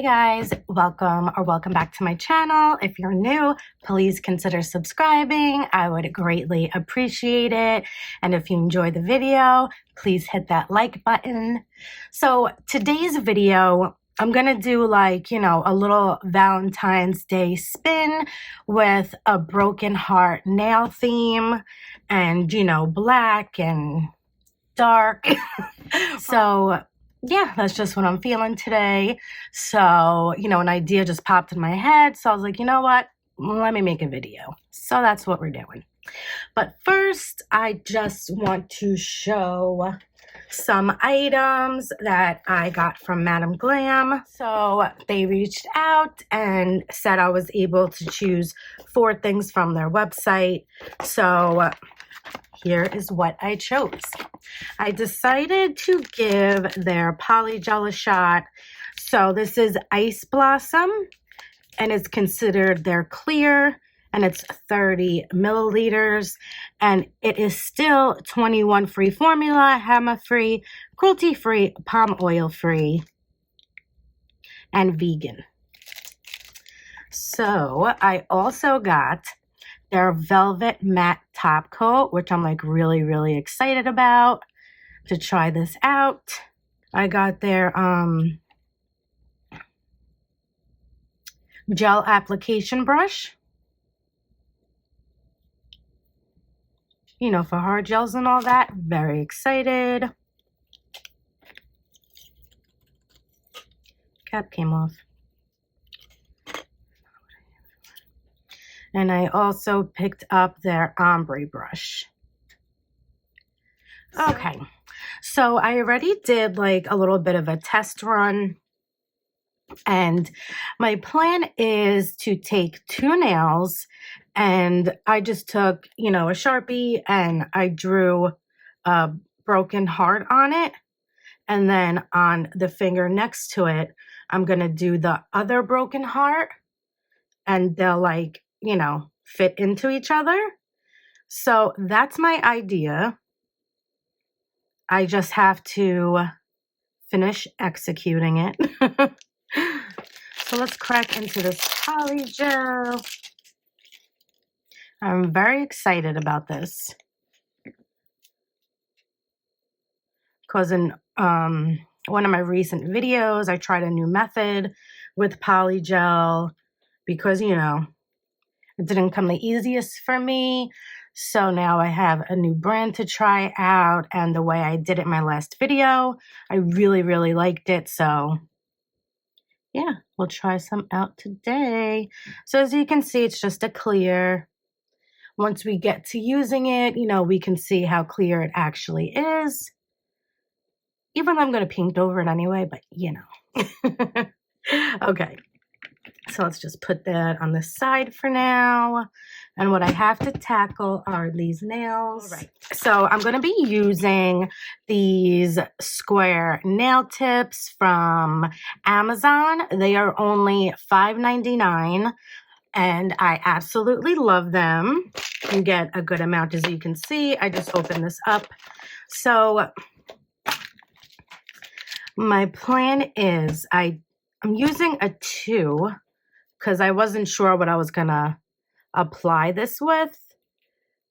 guys, welcome back to my channel. If you're new, please consider subscribing. I would greatly appreciate it. And if you enjoy the video, please hit that like button. So today's video, I'm gonna do like, a little Valentine's Day spin with a broken heart nail theme and, black and dark. So yeah, that's just what I'm feeling today. So, an idea just popped in my head. So I was like, you know what? Let me make a video. So that's what we're doing. But first, I just want to show some items that I got from Madam Glam. So they reached out and said I was able to choose 4 things from their website. So here is what I chose. I decided to give their Polygel a shot. So this is Ice Blossom, and it's considered their clear, and it's 30 milliliters, and it is still 21 free formula, HEMA-free, cruelty-free, palm oil-free, and vegan. So I also got their Velvet Matte Top Coat, which I'm like really excited about to try this out. I got their gel application brush, for hard gels and all that. Very excited. Cap came off. And I also picked up their ombre brush. Okay, so I already did like a little bit of a test run. And my plan is to take 2 nails, and I just took, a Sharpie, and I drew a broken heart on it. And then on the finger next to it, I'm going to do the other broken heart, and they'll like, fit into each other. So that's my idea. I just have to finish executing it. So let's crack into this polygel. I'm very excited about this because in one of my recent videos, I tried a new method with polygel because, it didn't come the easiest for me. So now I have a new brand to try out, and the way I did it in my last video, I really liked it. So yeah, we'll try some out today. So as you can see, it's just a clear. Once we get to using it, we can see how clear it actually is. Even though I'm going to paint over it anyway, but Okay. So let's just put that on the side for now. And what I have to tackle are these nails. All right. So I'm going to be using these square nail tips from Amazon. They are only $5.99. And I absolutely love them. You can get a good amount, as you can see. I just opened this up. So my plan is I'm using a 2 because I wasn't sure what I was going to apply this with.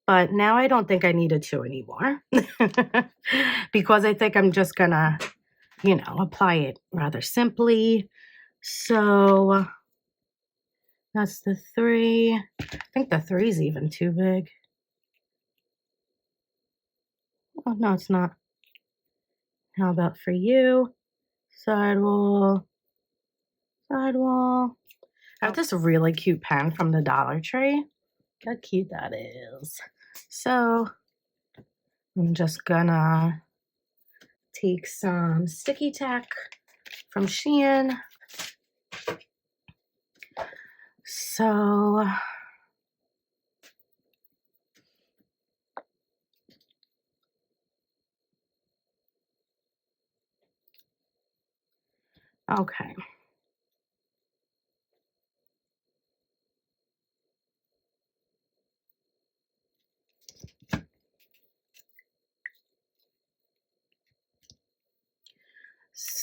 But now I don't think I need a 2 anymore because I think I'm just going to, apply it rather simply. So that's the 3. I think the 3 is even too big. Oh, no, it's not. How about for you? Sidewall. Sidewall. I have this really cute pen from the Dollar Tree. Look how cute that is. So I'm just gonna take some sticky tack from Shein. So okay.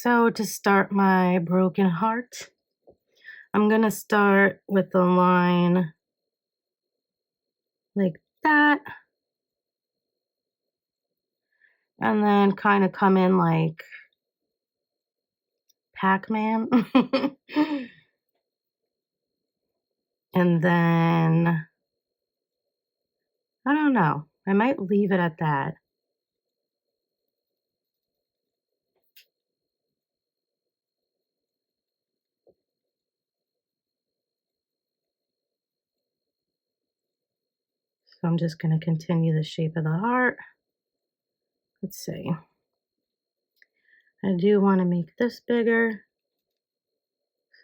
So to start my broken heart, I'm gonna start with the line like that, and then kind of come in like Pac-Man. And then, I don't know, I might leave it at that. So I'm just going to continue the shape of the heart. Let's see. I do want to make this bigger.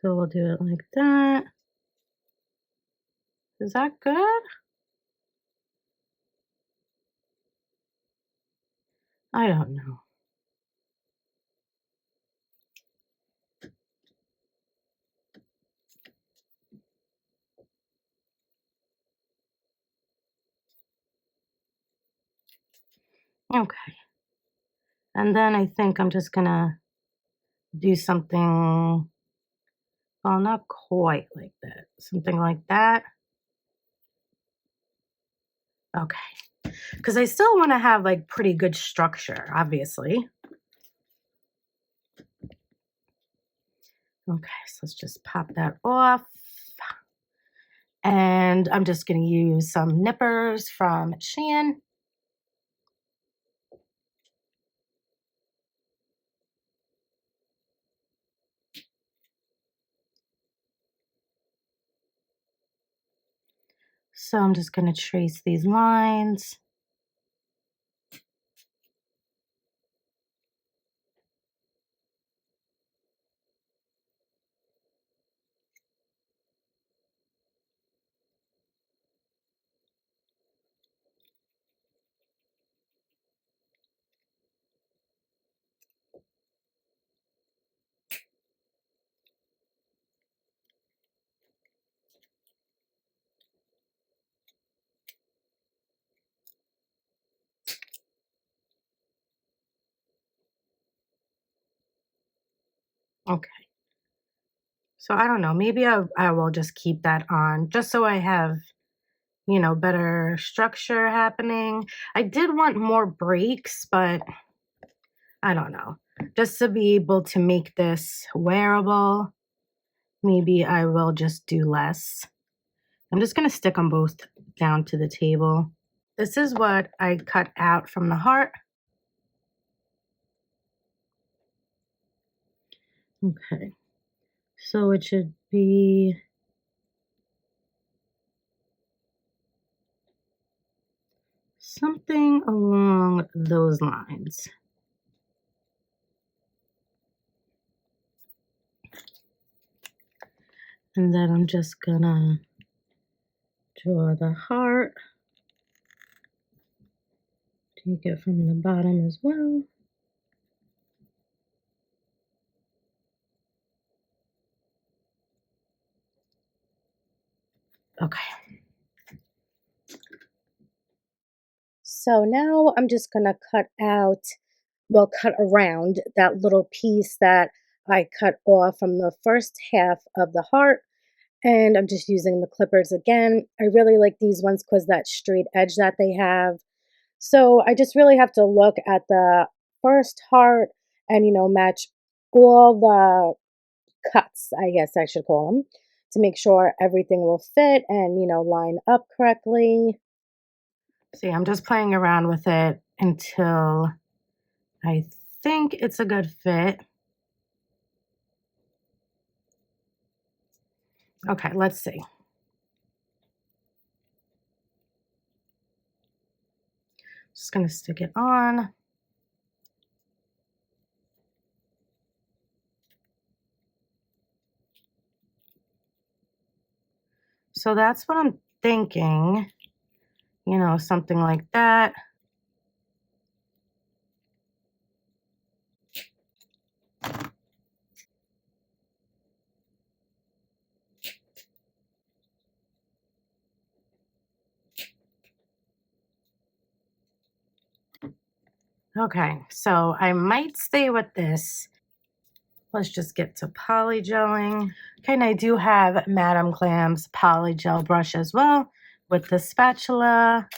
So we'll do it like that. Is that good? I don't know. Okay. And then I think I'm just gonna do something, well, not quite like that. Something like that. Okay. Because I still want to have like pretty good structure, obviously. Okay, so let's just pop that off. And I'm just going to use some nippers from Shein. So I'm just going to trace these lines. Okay. So I don't know, maybe I will just keep that on just so I have, you know, better structure happening. I did want more breaks, but I don't know. Just to be able to make this wearable, maybe I will just do less. I'm just going to stick them both down to the table. This is what I cut out from the heart. Okay. So it should be something along those lines. And then I'm just gonna draw the heart. Take it from the bottom as well. Okay. So now I'm just gonna cut out, well, cut around that little piece that I cut off from the first half of the heart. And I'm just using the clippers again. I really like these ones because that straight edge that they have. So I just really have to look at the first heart and, you know, match all the cuts, I guess I should call them, to make sure everything will fit and, you know, line up correctly. See, I'm just playing around with it until I think it's a good fit. Okay, let's see. Just gonna stick it on. So that's what I'm thinking, you know, something like that. Okay, so I might stay with this. Let's just get to polygelling. Okay, and I do have Madame Glam's polygel brush as well with the spatula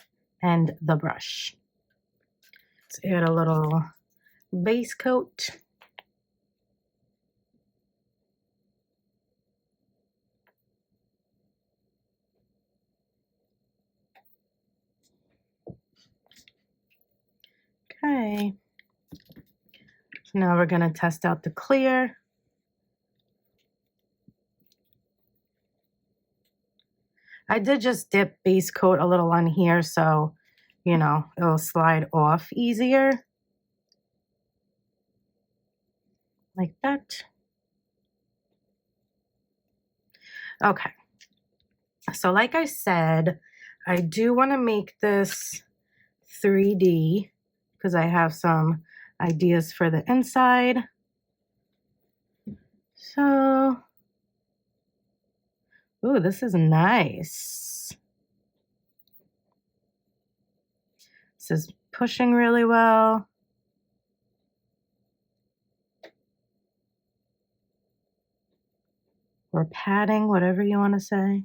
and the brush. Let's add a little base coat. Okay, so now we're going to test out the clear. I did just dip base coat a little on here, so, you know, it'll slide off easier. Like that. Okay, so like I said, I do want to make this 3D because I have some ideas for the inside. So, ooh, this is nice. This is pushing really well. Or padding, whatever you want to say.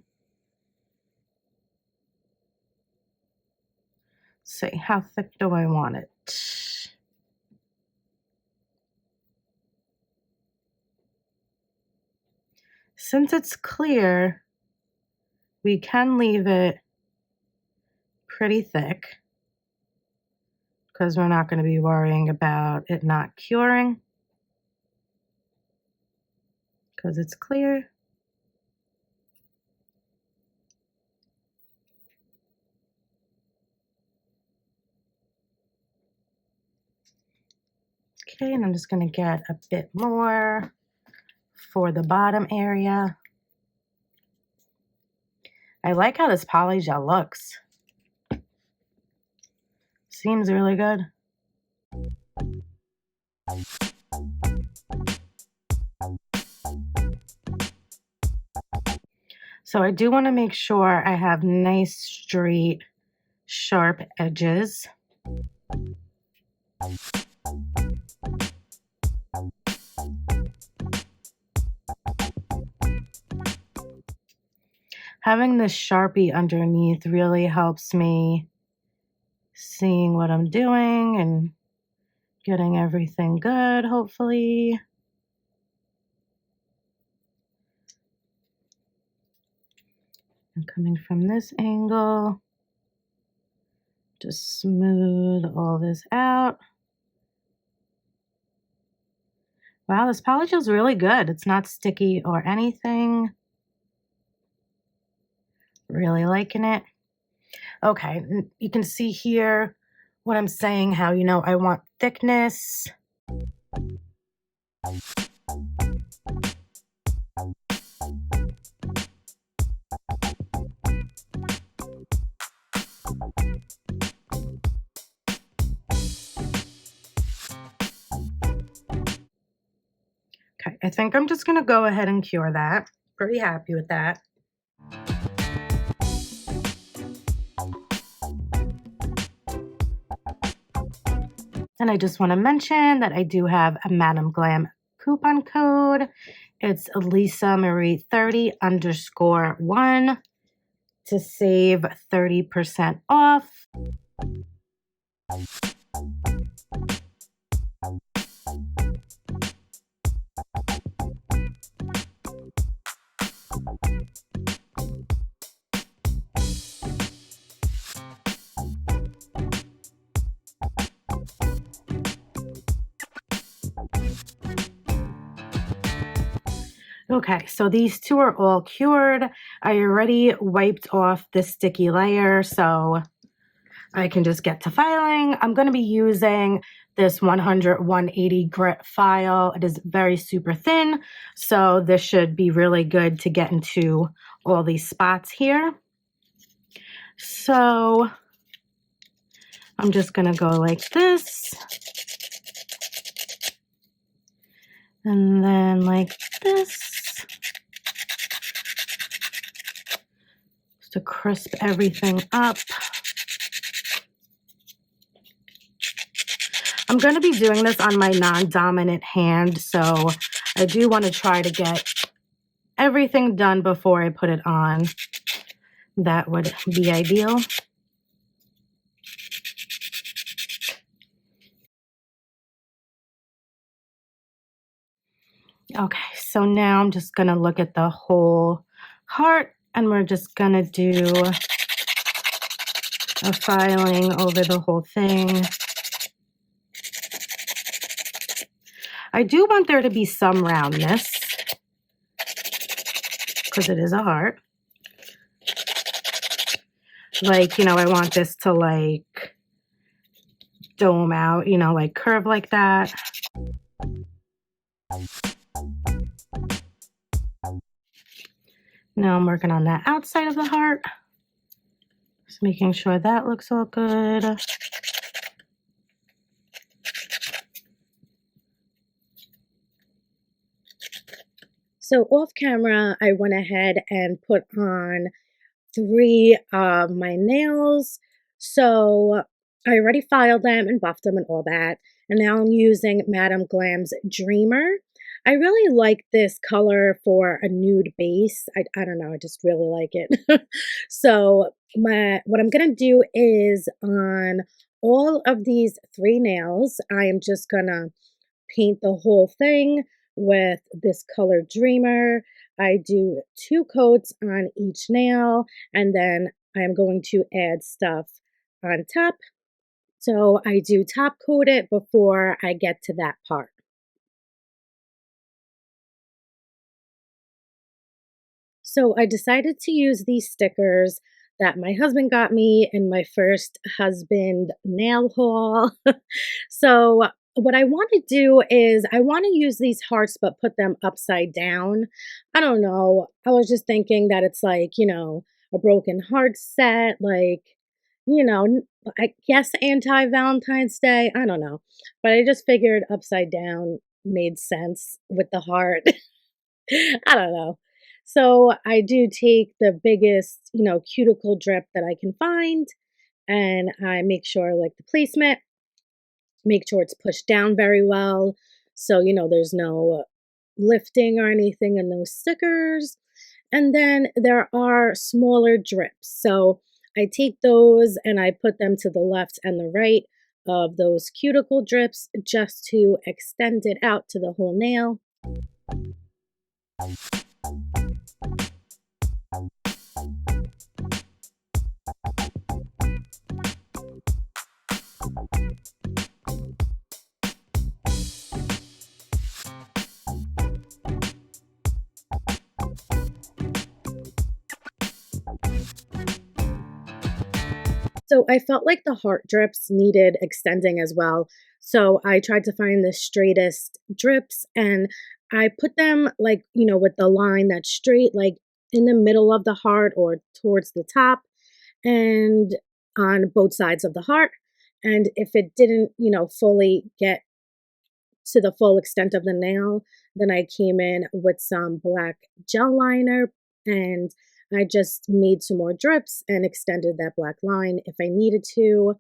Let's see, how thick do I want it? Since it's clear, we can leave it pretty thick because we're not going to be worrying about it not curing because it's clear. Okay, and I'm just going to get a bit more for the bottom area. I like how this polygel looks. Seems really good. So I do want to make sure I have nice, straight, sharp edges. Having this Sharpie underneath really helps me seeing what I'm doing and getting everything good, hopefully. I'm coming from this angle. Just smooth all this out. Wow, this polygel is really good. It's not sticky or anything. Really liking it. Okay, you can see here what I'm saying, how, you know, I want thickness. Okay, I think I'm just going to go ahead and cure that. Pretty happy with that. And I just want to mention that I do have a Madame Glam coupon code. It's Lisa Marie 30_1 to save 30% off. Okay, so these two are all cured. I already wiped off the sticky layer, so I can just get to filing. I'm going to be using this 100-180 grit file. It is very super thin, so this should be really good to get into all these spots here. So I'm just going to go like this. And then like this. Just to crisp everything up. I'm going to be doing this on my non-dominant hand, so I do want to try to get everything done before I put it on. That would be ideal. Okay, so now I'm just going to look at the whole heart, and we're just going to do a filing over the whole thing. I do want there to be some roundness because it is a heart. Like, you know, I want this to like dome out, you know, like curve like that. Now I'm working on the outside of the heart. Just making sure that looks all good. So off camera, I went ahead and put on 3 of my nails. So I already filed them and buffed them and all that. And now I'm using Madame Glam's Dreamer. I really like this color for a nude base. I don't know, I just really like it. So what I'm going to do is on all of these 3 nails, I am just going to paint the whole thing with this color Dreamer. I do 2 coats on each nail, and then I'm going to add stuff on top. So I do top coat it before I get to that part. So I decided to use these stickers that my husband got me in my first husband nail haul. So what I want to do is I want to use these hearts but put them upside down. I don't know. I was just thinking that it's like, you know, a broken heart set, like, you know, I guess anti-Valentine's Day. I don't know. But I just figured upside down made sense with the heart. I don't know. So I do take the biggest, you know, cuticle drip that I can find, and I make sure like the placement, make sure it's pushed down very well. So, you know, there's no lifting or anything in those stickers. And then there are smaller drips. So I take those and I put them to the left and the right of those cuticle drips just to extend it out to the whole nail. So I felt like the heart drips needed extending as well. So I tried to find the straightest drips and I put them like, you know, with the line that's straight, like in the middle of the heart or towards the top and on both sides of the heart. And if it didn't, you know, fully get to the full extent of the nail, then I came in with some black gel liner and I just made some more drips and extended that black line if I needed to.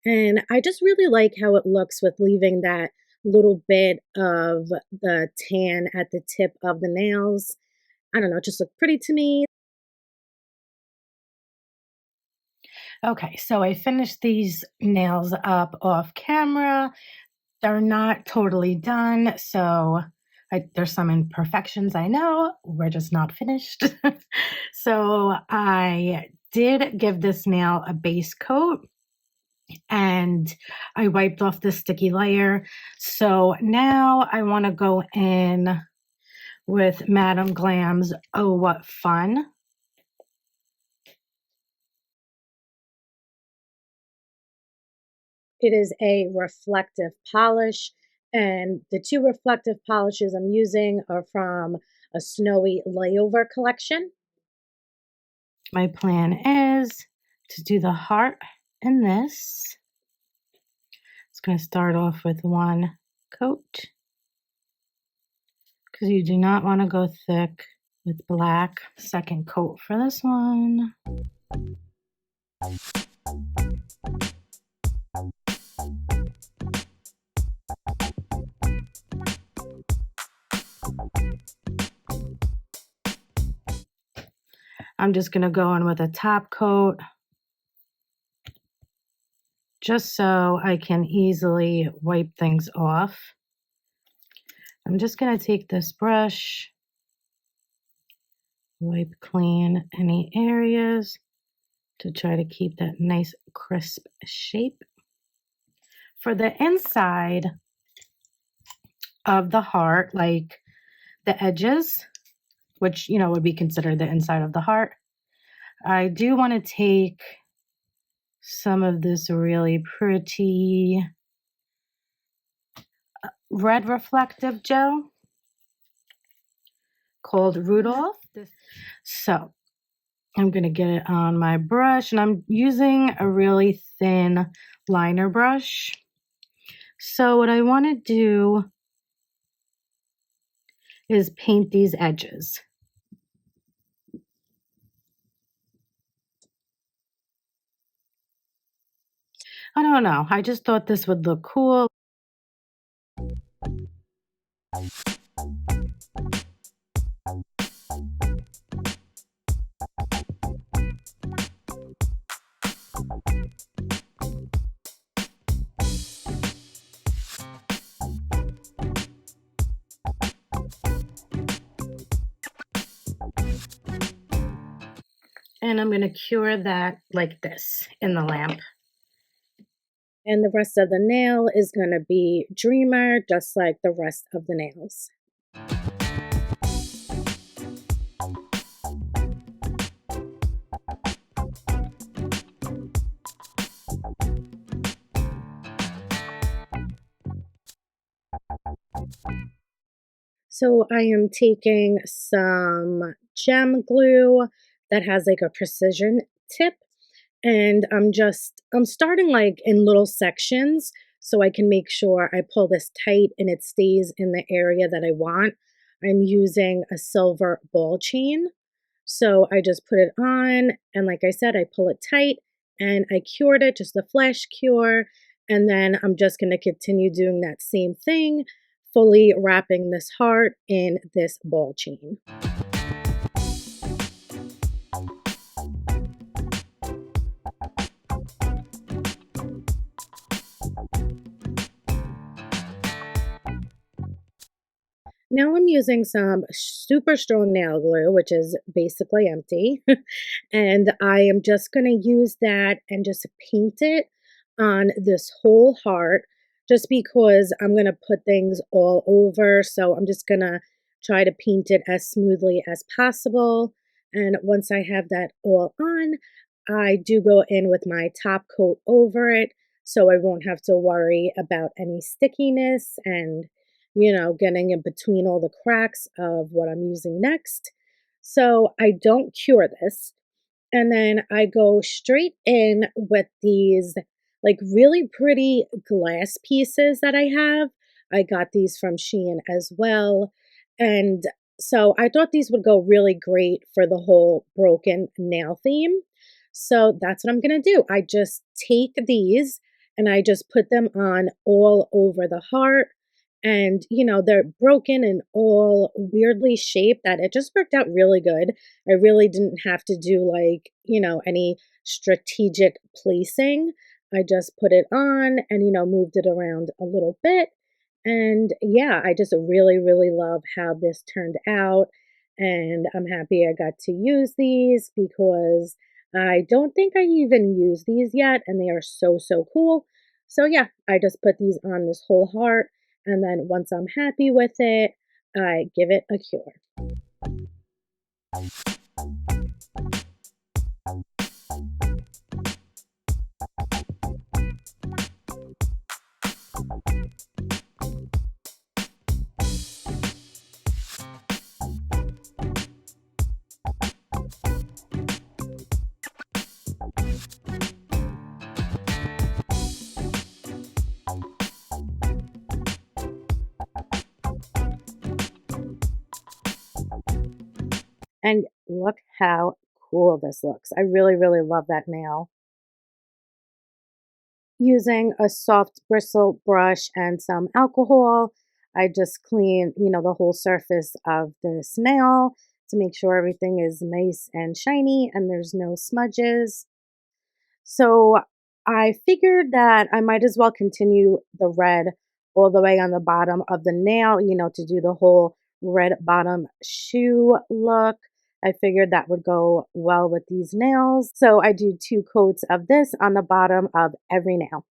And I just really like how it looks with leaving that little bit of the tan at the tip of the nails. I don't know, it just looked pretty to me. Okay, so I finished these nails up off camera. They're not totally done, so there's some imperfections, I know. We're just not finished. So I did give this nail a base coat and I wiped off the sticky layer. So now I want to go in with Madame Glam's Oh What Fun. It is a reflective polish, and the 2 reflective polishes I'm using are from a snowy layover collection. My plan is to do the heart in this. It's going to start off with 1 coat because you do not want to go thick with black. Second coat for this one. I'm just going to go in with a top coat just so I can easily wipe things off. I'm just going to take this brush, wipe clean any areas to try to keep that nice crisp shape. For the inside of the heart, like the edges, which, you know, would be considered the inside of the heart, I do want to take some of this really pretty red reflective gel called Rudolph. So I'm going to get it on my brush, and I'm using a really thin liner brush. So what I want to do is paint these edges. I don't know. I just thought this would look cool. And I'm going to cure that like this in the lamp. And the rest of the nail is going to be Dreamer, just like the rest of the nails. So I am taking some gem glue that has like a precision tip, and I'm starting like in little sections so I can make sure I pull this tight and it stays in the area that I want. I'm using a silver ball chain. So I just put it on, and like I said, I pull it tight and I cured it, just a flash cure. And then I'm just going to continue doing that same thing, fully wrapping this heart in this ball chain. Now I'm using some super strong nail glue, which is basically empty. And I am just going to use that and just paint it on this whole heart just because I'm going to put things all over. So I'm just going to try to paint it as smoothly as possible. And once I have that all on, I do go in with my top coat over it so I won't have to worry about any stickiness and, you know, getting in between all the cracks of what I'm using next. So I don't cure this. And then I go straight in with these like really pretty glass pieces that I have. I got these from Shein as well. And so I thought these would go really great for the whole broken nail theme. So that's what I'm going to do. I just take these and I just put them on all over the heart. And, you know, they're broken and all weirdly shaped that it just worked out really good. I really didn't have to do like, you know, any strategic placing. I just put it on and, you know, moved it around a little bit. And yeah, I just really, really love how this turned out. And I'm happy I got to use these because I don't think I even used these yet. And they are so, so cool. So yeah, I just put these on this whole heart. And then once I'm happy with it, I give it a cure. And look how cool this looks. I really, really love that nail. Using a soft bristle brush and some alcohol, I just clean, you know, the whole surface of this nail to make sure everything is nice and shiny and there's no smudges. So I figured that I might as well continue the red all the way on the bottom of the nail, to do the whole red bottom shoe look. I figured that would go well with these nails. So I do 2 coats of this on the bottom of every nail.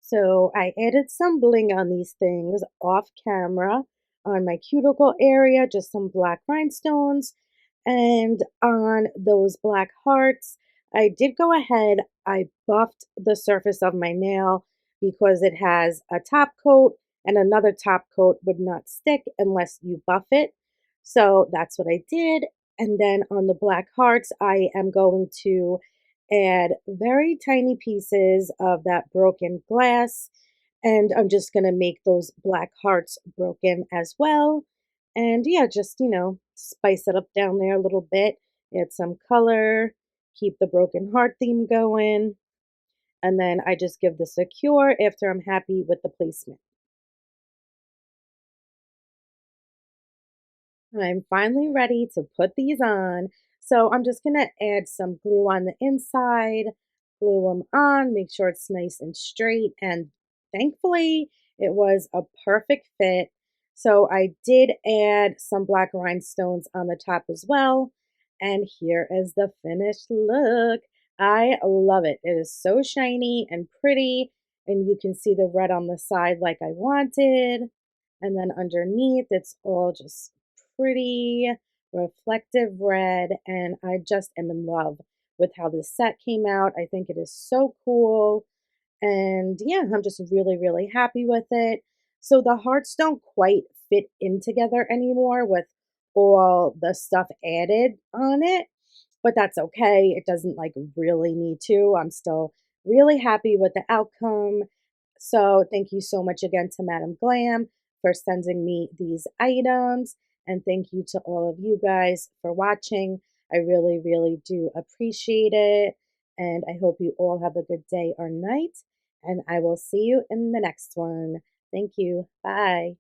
So I added some bling on these things off camera on my cuticle area, just some black rhinestones. And on those black hearts, I did go ahead, I buffed the surface of my nail because it has a top coat and another top coat would not stick unless you buff it. So that's what I did. And then on the black hearts, I am going to add very tiny pieces of that broken glass. And I'm just going to make those black hearts broken as well. And yeah, just, spice it up down there a little bit, add some color, keep the broken heart theme going. And then I just give this a cure after I'm happy with the placement. I'm finally ready to put these on. So I'm just going to add some glue on the inside, glue them on, make sure it's nice and straight. And thankfully, it was a perfect fit. So I did add some black rhinestones on the top as well. And here is the finished look. I love it. It is so shiny and pretty. And you can see the red on the side like I wanted. And then underneath, it's all just pretty reflective red. And I just am in love with how this set came out. I think it is so cool. And yeah, I'm just really, really happy with it. So the hearts don't quite fit in together anymore with all the stuff added on it, but that's okay. It doesn't like really need to. I'm still really happy with the outcome. So thank you so much again to Madam Glam for sending me these items. And thank you to all of you guys for watching. I really, really do appreciate it. And I hope you all have a good day or night. And I will see you in the next one. Thank you. Bye.